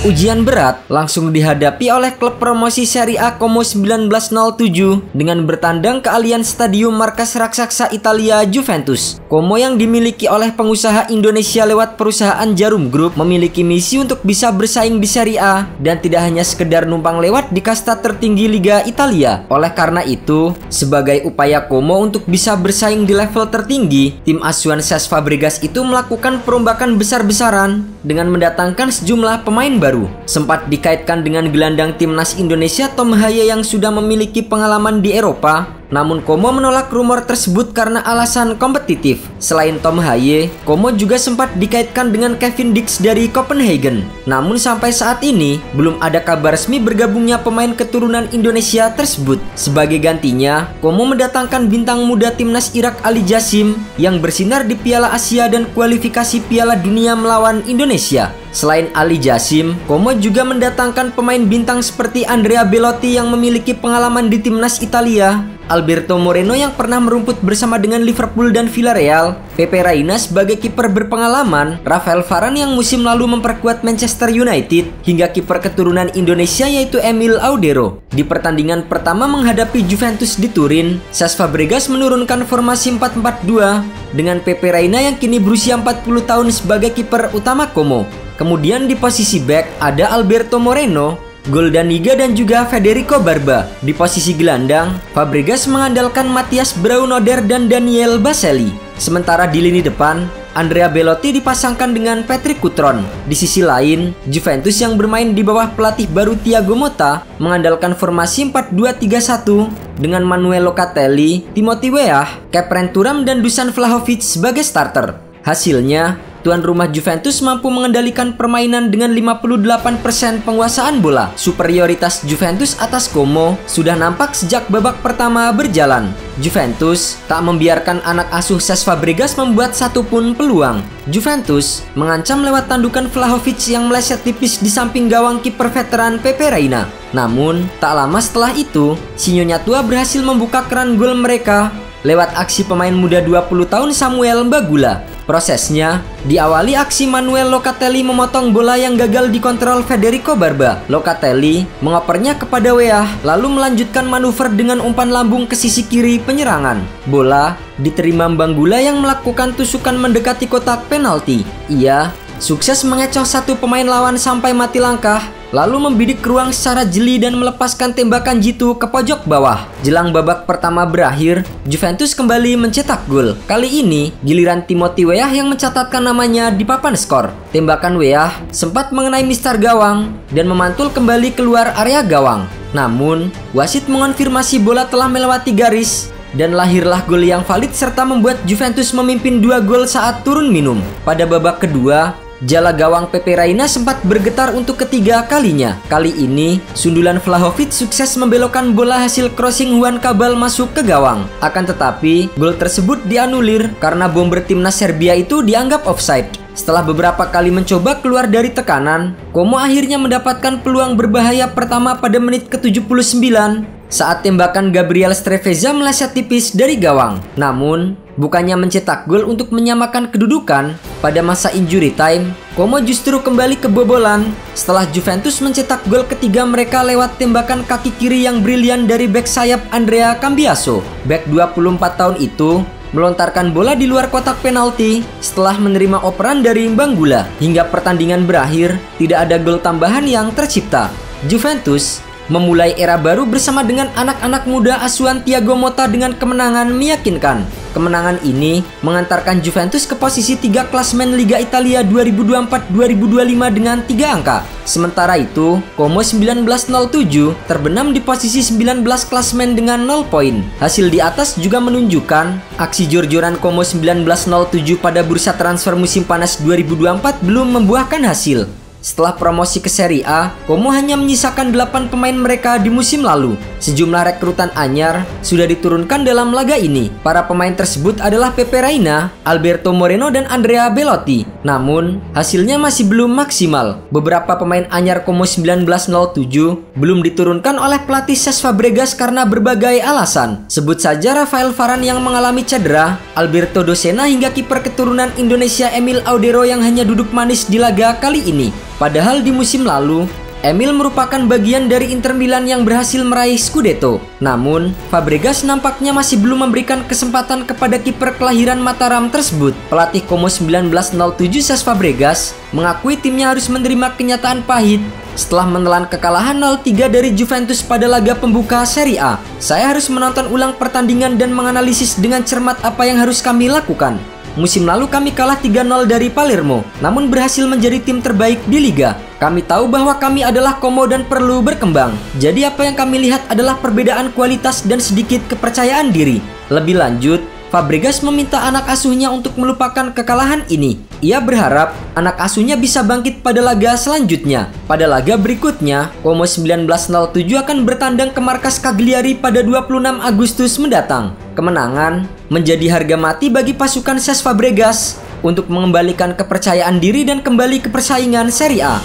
ujian berat langsung dihadapi oleh klub promosi Serie A Como 1907 dengan bertandang ke Allianz Stadium markas raksasa Italia Juventus. Como yang dimiliki oleh pengusaha Indonesia lewat perusahaan Jarum Group memiliki misi untuk bisa bersaing di Serie A dan tidak hanya sekedar numpang lewat di kasta tertinggi Liga Italia. Oleh karena itu, sebagai upaya Como untuk bisa bersaing di level tertinggi, tim asuhan Cesc Fabregas itu melakukan perombakan besar-besaran dengan mendatangkan sejumlah pemain baru. Sempat dikaitkan dengan gelandang timnas Indonesia Tom Haye yang sudah memiliki pengalaman di Eropa, namun Como menolak rumor tersebut karena alasan kompetitif. Selain Tom Haye, Como juga sempat dikaitkan dengan Kevin Dix dari Copenhagen. Namun sampai saat ini, belum ada kabar resmi bergabungnya pemain keturunan Indonesia tersebut. Sebagai gantinya, Como mendatangkan bintang muda timnas Irak Ali Jassim yang bersinar di Piala Asia dan kualifikasi Piala Dunia melawan Indonesia. Selain Ali Jassim, Como juga mendatangkan pemain bintang seperti Andrea Belotti yang memiliki pengalaman di timnas Italia, Alberto Moreno yang pernah merumput bersama dengan Liverpool dan Villarreal, Pepe Reina sebagai kiper berpengalaman, Rafael Varane yang musim lalu memperkuat Manchester United, hingga kiper keturunan Indonesia yaitu Emil Audero. Di pertandingan pertama menghadapi Juventus di Turin, Cesc Fabregas menurunkan formasi 4-4-2 dengan Pepe Reina yang kini berusia 40 tahun sebagai kiper utama Como. Kemudian di posisi back ada Alberto Moreno, Goldaniga dan juga Federico Barba. Di posisi gelandang, Fabregas mengandalkan Mathias Braunoder dan Daniel Baselli. Sementara di lini depan, Andrea Belotti dipasangkan dengan Patrick Cutrone. Di sisi lain, Juventus yang bermain di bawah pelatih baru Thiago Motta mengandalkan formasi 4-2-3-1 dengan Manuel Locatelli, Timothy Weah, Khéphren Thuram dan Dusan Vlahovic sebagai starter. Hasilnya, tuan rumah Juventus mampu mengendalikan permainan dengan 58% penguasaan bola. Superioritas Juventus atas Como sudah nampak sejak babak pertama berjalan. Juventus tak membiarkan anak asuh Cesc Fabregas membuat satupun peluang. Juventus mengancam lewat tandukan Vlahovic yang meleset tipis di samping gawang kiper veteran Pepe Reina. Namun, tak lama setelah itu, Sinyonya tua berhasil membuka keran gol mereka lewat aksi pemain muda 20 tahun Samuel Mbagula. Prosesnya diawali aksi Manuel Locatelli memotong bola yang gagal dikontrol Federico Barba. Locatelli mengopernya kepada Weah lalu melanjutkan manuver dengan umpan lambung ke sisi kiri penyerangan. Bola diterima Mbagula yang melakukan tusukan mendekati kotak penalti. Ia sukses mengecoh satu pemain lawan sampai mati langkah, lalu membidik ruang secara jeli dan melepaskan tembakan jitu ke pojok bawah. Jelang babak pertama berakhir, Juventus kembali mencetak gol. Kali ini, giliran Timothy Weah yang mencatatkan namanya di papan skor. Tembakan Weah sempat mengenai mistar gawang dan memantul kembali keluar area gawang. Namun, wasit mengonfirmasi bola telah melewati garis dan lahirlah gol yang valid serta membuat Juventus memimpin 2 gol saat turun minum. Pada babak kedua, jala gawang Pepe Reina sempat bergetar untuk ketiga kalinya. Kali ini, sundulan Vlahovic sukses membelokkan bola hasil crossing Juan Cabal masuk ke gawang. Akan tetapi, gol tersebut dianulir karena bomber timnas Serbia itu dianggap offside. Setelah beberapa kali mencoba keluar dari tekanan, Como akhirnya mendapatkan peluang berbahaya pertama pada menit ke-79 saat tembakan Gabriel Strefeza meleset tipis dari gawang. Namun, bukannya mencetak gol untuk menyamakan kedudukan, pada masa injury time, Como justru kembali kebobolan setelah Juventus mencetak gol ketiga mereka lewat tembakan kaki kiri yang brilian dari bek sayap Andrea Cambiaso. Bek 24 tahun itu melontarkan bola di luar kotak penalti setelah menerima operan dari Mbagula. Hingga pertandingan berakhir, tidak ada gol tambahan yang tercipta. Juventus memulai era baru bersama dengan anak-anak muda asuhan Thiago Motta dengan kemenangan meyakinkan. Kemenangan ini mengantarkan Juventus ke posisi 3 klasemen Liga Italia 2024-2025 dengan 3 angka. Sementara itu, Como 1907 terbenam di posisi 19 klasemen dengan 0 poin. Hasil di atas juga menunjukkan aksi jor-joran Como 1907 pada bursa transfer musim panas 2024 belum membuahkan hasil. Setelah promosi ke Serie A, Como hanya menyisakan 8 pemain mereka di musim lalu. Sejumlah rekrutan anyar sudah diturunkan dalam laga ini. Para pemain tersebut adalah Pepe Reina, Alberto Moreno, dan Andrea Belotti. Namun, hasilnya masih belum maksimal. Beberapa pemain anyar Como 1907 belum diturunkan oleh pelatih Cesc Fabregas karena berbagai alasan. Sebut saja Rafael Varane yang mengalami cedera, Alberto Docena hingga kiper keturunan Indonesia Emil Audero yang hanya duduk manis di laga kali ini. Padahal di musim lalu, Emil merupakan bagian dari Inter Milan yang berhasil meraih Scudetto. Namun, Fabregas nampaknya masih belum memberikan kesempatan kepada kiper kelahiran Mataram tersebut. Pelatih Como 1907 Cesc Fabregas mengakui timnya harus menerima kenyataan pahit setelah menelan kekalahan 0-3 dari Juventus pada laga pembuka Serie A. Saya harus menonton ulang pertandingan dan menganalisis dengan cermat apa yang harus kami lakukan. Musim lalu kami kalah 3-0 dari Palermo, namun berhasil menjadi tim terbaik di Liga. Kami tahu bahwa kami adalah Como dan perlu berkembang. Jadi apa yang kami lihat adalah perbedaan kualitas dan sedikit kepercayaan diri. Lebih lanjut, Fabregas meminta anak asuhnya untuk melupakan kekalahan ini. Ia berharap anak asuhnya bisa bangkit pada laga selanjutnya. Pada laga berikutnya, Como 1907 akan bertandang ke markas Cagliari pada 26 Agustus mendatang. Kemenangan menjadi harga mati bagi pasukan Cesc Fabregas untuk mengembalikan kepercayaan diri dan kembali ke persaingan Serie A.